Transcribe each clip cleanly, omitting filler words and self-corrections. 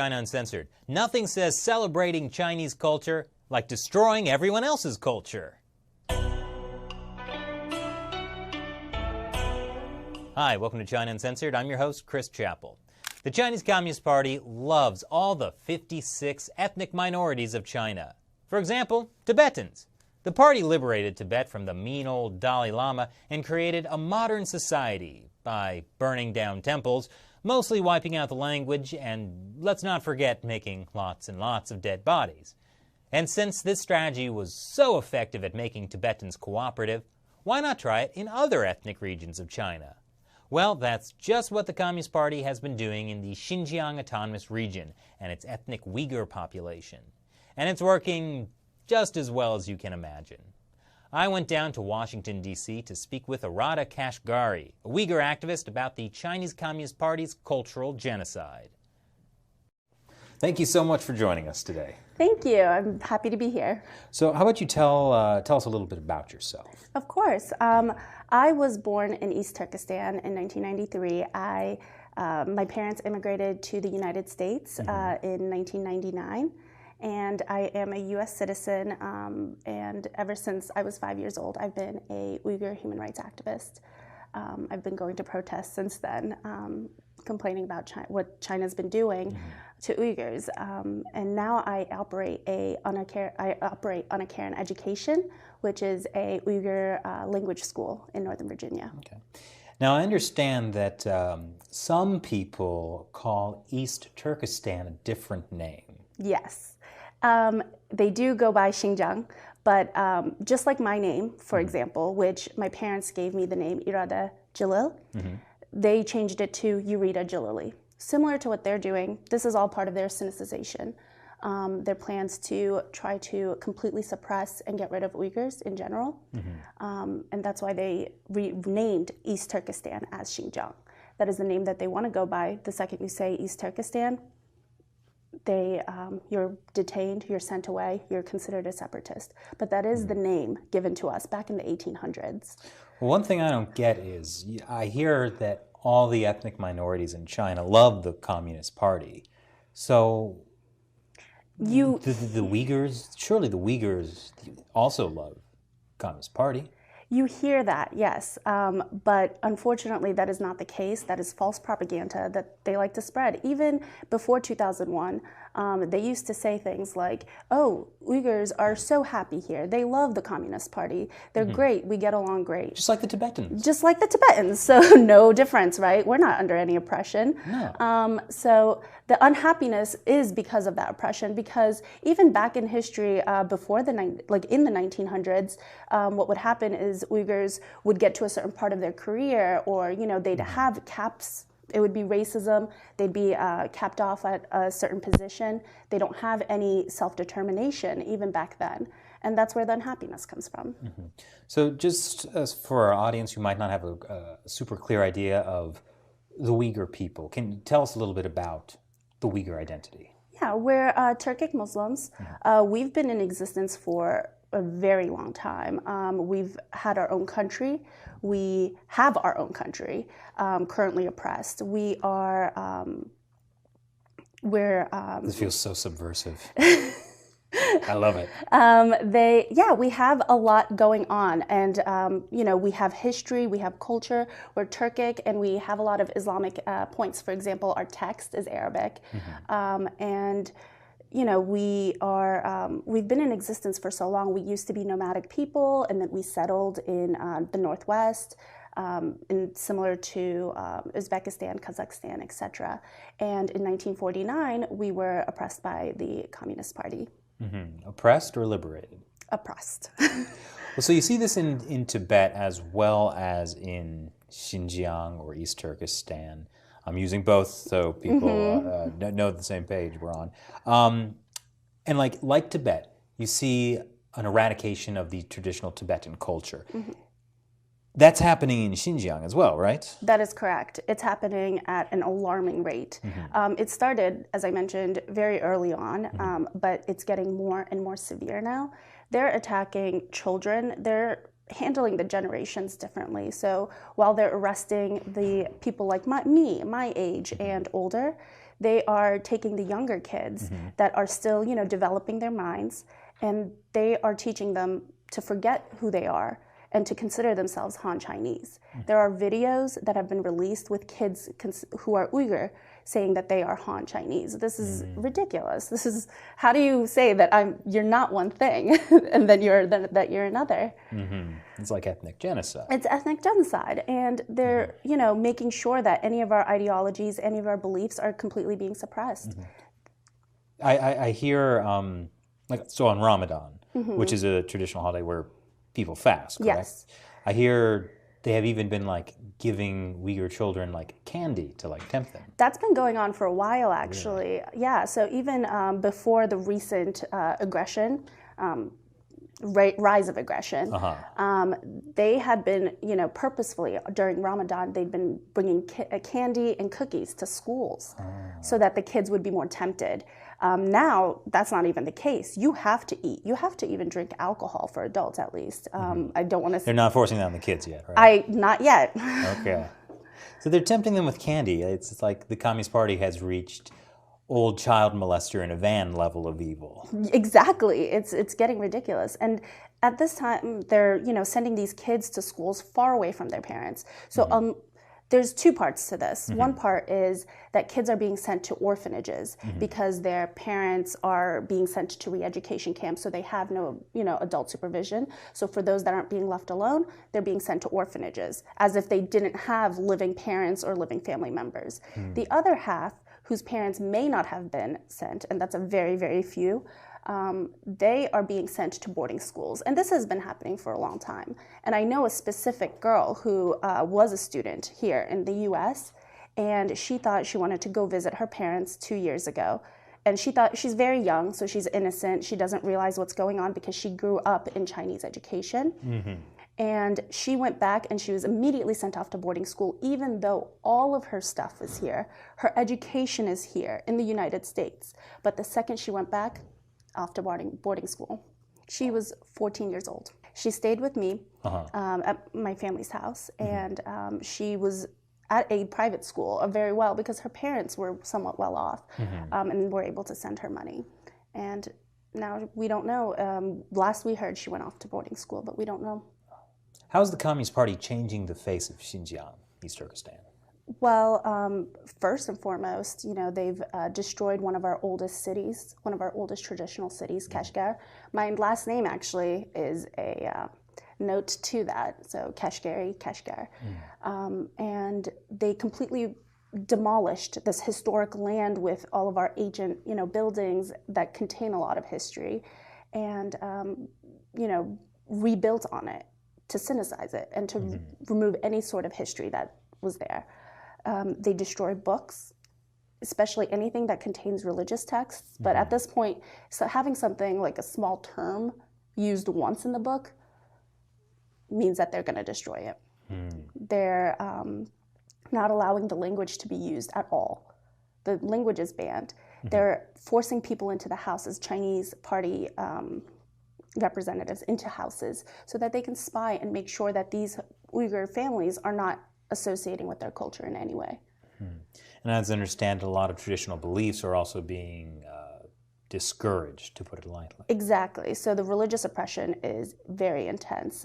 China Uncensored. Nothing says celebrating Chinese culture like destroying everyone else's culture. Hi, welcome to China Uncensored. I'm your host, Chris Chappell. The Chinese Communist Party loves all the 56 ethnic minorities of China. For example, Tibetans. The party liberated Tibet from the mean old Dalai Lama and created a modern society by burning down temples, mostly wiping out the language, and let's not forget making lots and lots of dead bodies. And since this strategy was so effective at making Tibetans cooperative, why not try it in other ethnic regions of China? Well, that's just what the Communist Party has been doing in the Xinjiang Autonomous Region and its ethnic Uyghur population. And it's working just as well as you can imagine. I went down to Washington, D.C. to speak with Irade Kashgary, a Uyghur activist about the Chinese Communist Party's cultural genocide. Thank you so much for joining us today. Thank you. I'm happy to be here. So how about you tell us a little bit about yourself? Of course. I was born in East Turkestan in 1993. My parents immigrated to the United States in 1999. And I am a U.S. citizen, and ever since I was 5 years old, I've been a Uyghur human rights activist. I've been going to protests since then, complaining about what China's been doing to Uyghurs. And now I operate Uncensored Education, which is a Uyghur language school in Northern Virginia. Okay. Now I understand that some people call East Turkestan a different name. Yes. They do go by Xinjiang, but just like my name, for example, which my parents gave me the name Irade Jalil, they changed it to Urida Jalili. Similar to what they're doing, this is all part of their Sinicization. Their plans to try to completely suppress and get rid of Uyghurs in general. And that's why they renamed East Turkestan as Xinjiang. That is the name that they want to go by. The second you say East Turkestan, you're detained, you're sent away, you're considered a separatist. But that is the name given to us back in the 1800s. Well, one thing I don't get is, I hear that all the ethnic minorities in China love the Communist Party. So the Uyghurs, surely the Uyghurs also love the Communist Party. You hear that, yes, but unfortunately that is not the case. That is false propaganda that they like to spread. Even before 2001, they used to say things like, oh, Uyghurs are so happy here. They love the Communist Party. They're great. We get along great. Just like the Tibetans. Just like the Tibetans. So no difference, right? We're not under any oppression. No. So the unhappiness is because of that oppression, because even back in history, before in the 1900s, what would happen is Uyghurs would get to a certain part of their career, or they'd have caps. It would be racism. They'd be capped off at a certain position. They don't have any self-determination even back then. And that's where the unhappiness comes from. So just as for our audience who might not have a super clear idea of the Uyghur people, can you tell us a little bit about the Uyghur identity? Yeah, we're Turkic Muslims. We've been in existence for a very long time. We've had our own country. We have our own country, currently oppressed. We are, this feels so subversive. I love it. We have a lot going on, and we have history, we have culture. We're Turkic, and we have a lot of Islamic points. For example, our text is Arabic, and we've been in existence for so long. We used to be nomadic people, and then we settled in the Northwest, similar to Uzbekistan, Kazakhstan, etc. And in 1949, we were oppressed by the Communist Party. Oppressed or liberated? Oppressed. Well, so you see this in Tibet as well as in Xinjiang or East Turkestan. I'm using both so people know the same page we're on. And like Tibet, you see an eradication of the traditional Tibetan culture. That's happening in Xinjiang as well, right? That is correct. It's happening at an alarming rate. It started, as I mentioned, very early on, but it's getting more and more severe now. They're attacking children. They're handling the generations differently. So while they're arresting the people like me, my age and older, They are taking the younger kids that are still, developing their minds, and they are teaching them to forget who they are and to consider themselves Han Chinese. There are videos that have been released with kids who are Uyghur saying that they are Han Chinese. This is ridiculous. This is, how do you say that you're not one thing and then that you're another? It's like ethnic genocide. It's ethnic genocide, and they're making sure that any of our ideologies, any of our beliefs are completely being suppressed. I hear so on Ramadan, which is a traditional holiday where people fast, correct? Yes. I hear they have even been giving Uyghur children candy to tempt them. That's been going on for a while, actually. Really? Yeah. So even before the recent aggression, rise of aggression, they had been, purposefully during Ramadan, they'd been bringing candy and cookies to schools so that the kids would be more tempted. Now, that's not even the case. You have to eat. You have to even drink alcohol for adults, at least. I don't want to... They're not forcing that on the kids yet, right? Not yet. Okay. So they're tempting them with candy. It's like the Communist Party has reached old child molester in a van level of evil. Exactly. It's getting ridiculous. And at this time, they're, sending these kids to schools far away from their parents. So there's two parts to this. One part is that kids are being sent to orphanages because their parents are being sent to re-education camps, so they have no, adult supervision. So for those that aren't being left alone, they're being sent to orphanages as if they didn't have living parents or living family members. The other half, whose parents may not have been sent, and that's a very, very few, they are being sent to boarding schools. And this has been happening for a long time. And I know a specific girl who was a student here in the US, and she thought she wanted to go visit her parents 2 years ago. And she thought, she's very young, so she's innocent. She doesn't realize what's going on because she grew up in Chinese education. And she went back and she was immediately sent off to boarding school, even though all of her stuff is here. Her education is here in the United States. But the second she went back, off to boarding school. She was 14 years old. She stayed with me at my family's house, and she was at a private school very well because her parents were somewhat well off and were able to send her money. And now we don't know. Last we heard she went off to boarding school, but we don't know. How is the Communist Party changing the face of Xinjiang, East Turkestan? Well, first and foremost, they've destroyed one of our oldest cities, one of our oldest traditional cities, Kashgar. My last name actually is a note to that, so Kashgary, Kashgar. And they completely demolished this historic land with all of our ancient, buildings that contain a lot of history, and, rebuilt on it to synthesize it and to remove any sort of history that was there. They destroy books, especially anything that contains religious texts. But at this point, so having something like a small term used once in the book means that they're going to destroy it. They're not allowing the language to be used at all. The language is banned. They're forcing people into the houses, Chinese party representatives into houses, so that they can spy and make sure that these Uyghur families are not associating with their culture in any way. And as I understand, a lot of traditional beliefs are also being discouraged, to put it lightly. Exactly. So the religious oppression is very intense.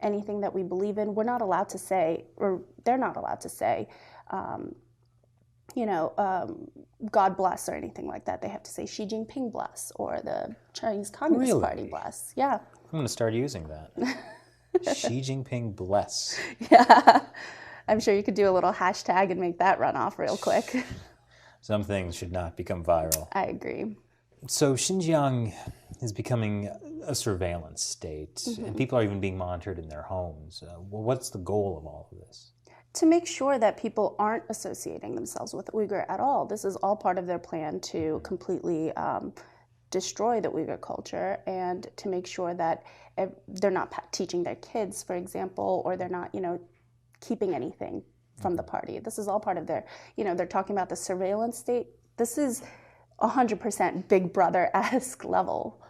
Anything that we believe in, we're not allowed to say, or they're not allowed to say, God bless or anything like that. They have to say Xi Jinping bless or the Chinese Communist Party bless. Yeah. I'm going to start using that. Xi Jinping bless. Yeah. I'm sure you could do a little hashtag and make that run off real quick. Some things should not become viral. I agree. So Xinjiang is becoming a surveillance state, and people are even being monitored in their homes. What's the goal of all of this? To make sure that people aren't associating themselves with Uyghur at all. This is all part of their plan to completely destroy the Uyghur culture, and to make sure that they're not teaching their kids, for example, or they're not, keeping anything from the party. This is all part of their, they're talking about the surveillance state. This is 100% Big Brother-esque level.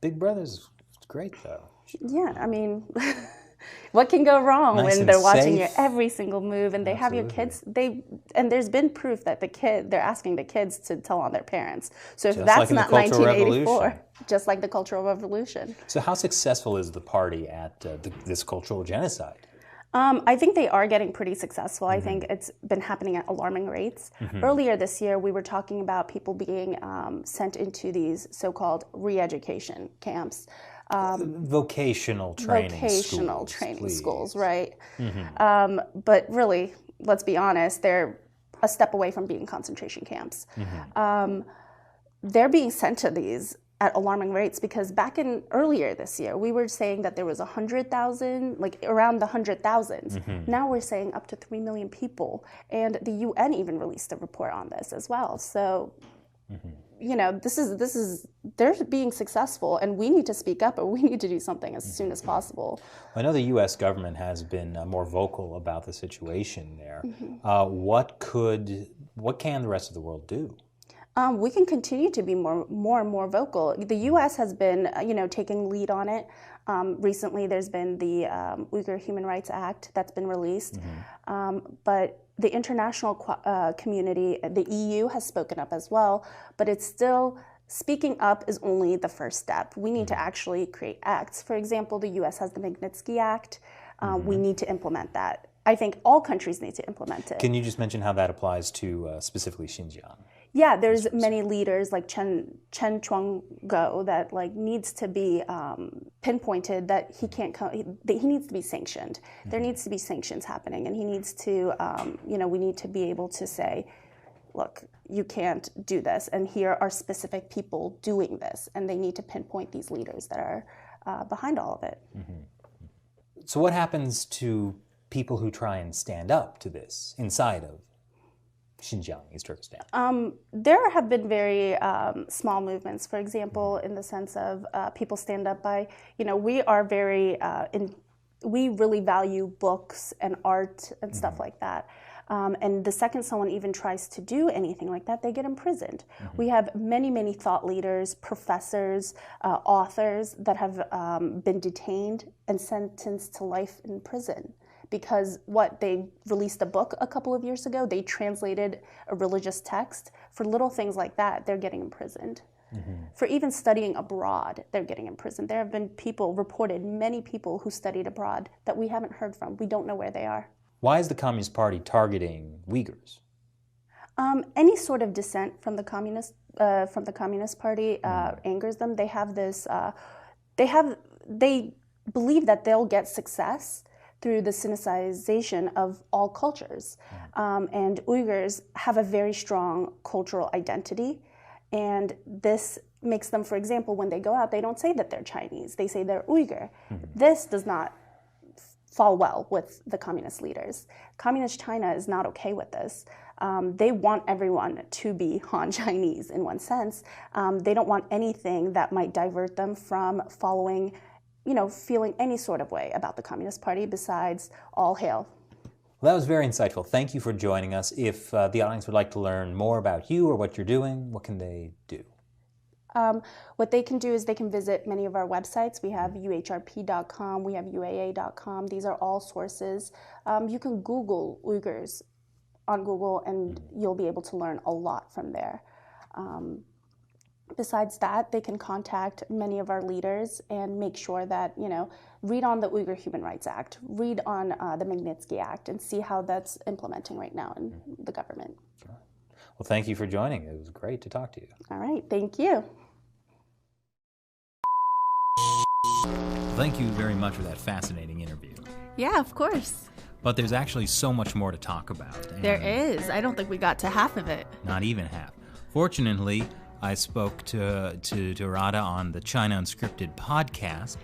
Big Brother's great, though. Yeah, I mean, What can go wrong Nice when and they're watching your safe. every single move, and they have your kids? And there's been proof that they're asking the kids to tell on their parents. So if Just that's like in the not Cultural 1984, Revolution. just like the Cultural Revolution. So how successful is the party at this cultural genocide? I think they are getting pretty successful. I think it's been happening at alarming rates. Earlier this year, we were talking about people being sent into these so-called re-education camps. Vocational training schools, right? But really, let's be honest, they're a step away from being concentration camps. They're being sent to these at alarming rates because back in earlier this year, we were saying that there was 100,000, like around the 100,000s. Now we're saying up to 3 million people. And the UN even released a report on this as well. So, you know, they're being successful, and we need to speak up, or we need to do something as soon as possible. I know the U.S. government has been more vocal about the situation there. What can the rest of the world do? We can continue to be more and more vocal. The U.S. has been, taking lead on it. Recently, there's been the Uyghur Human Rights Act that's been released. But the international community, the EU, has spoken up as well. But it's still, speaking up is only the first step. We need to actually create acts. For example, the U.S. has the Magnitsky Act. We need to implement that. I think all countries need to implement it. Can you just mention how that applies to specifically Xinjiang? Yeah, there's many leaders like Chen Chuang-go that needs to be pinpointed that he can't come. He needs to be sanctioned. There needs to be sanctions happening, and he needs to. We need to be able to say, look, you can't do this, and here are specific people doing this, and they need to pinpoint these leaders that are behind all of it. So what happens to people who try and stand up to this inside of Xinjiang, East Turkestan? There have been very small movements, for example, in the sense of people stand up by, we are very, we really value books and art and stuff like that. And the second someone even tries to do anything like that, they get imprisoned. We have many, many thought leaders, professors, authors that have been detained and sentenced to life in prison. Because they released a book a couple of years ago, they translated a religious text. For little things like that, they're getting imprisoned. For even studying abroad, they're getting imprisoned. There have been many people who studied abroad that we haven't heard from. We don't know where they are. Why is the Communist Party targeting Uyghurs? Any sort of dissent from the Communist Party angers them. They have this. They believe that they'll get success through the Sinicization of all cultures. And Uyghurs have a very strong cultural identity. And this makes them, for example, when they go out, they don't say that they're Chinese. They say they're Uyghur. This does not fall well with the communist leaders. Communist China is not okay with this. They want everyone to be Han Chinese in one sense. They don't want anything that might divert them from following, feeling any sort of way about the Communist Party besides all hail. Well, that was very insightful. Thank you for joining us. If the audience would like to learn more about you or what you're doing, what can they do? What they can do is they can visit many of our websites. We have uhrp.com, we have uaa.com. These are all sources. You can Google Uyghurs on Google, and you'll be able to learn a lot from there. Besides that, they can contact many of our leaders and make sure that, read on the Uyghur Human Rights Act, read on the Magnitsky Act, and see how that's implementing right now in the government. Sure. Well, thank you for joining. It was great to talk to you. All right, thank you. Thank you very much for that fascinating interview. Yeah, of course. But there's actually so much more to talk about. There is. I don't think we got to half of it. Not even half. Fortunately, I spoke to Irade on the China Unscripted podcast,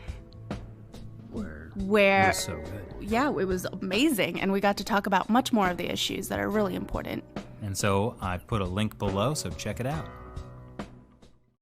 where it was so good. Yeah, it was amazing, and we got to talk about much more of the issues that are really important. And so I put a link below, so check it out.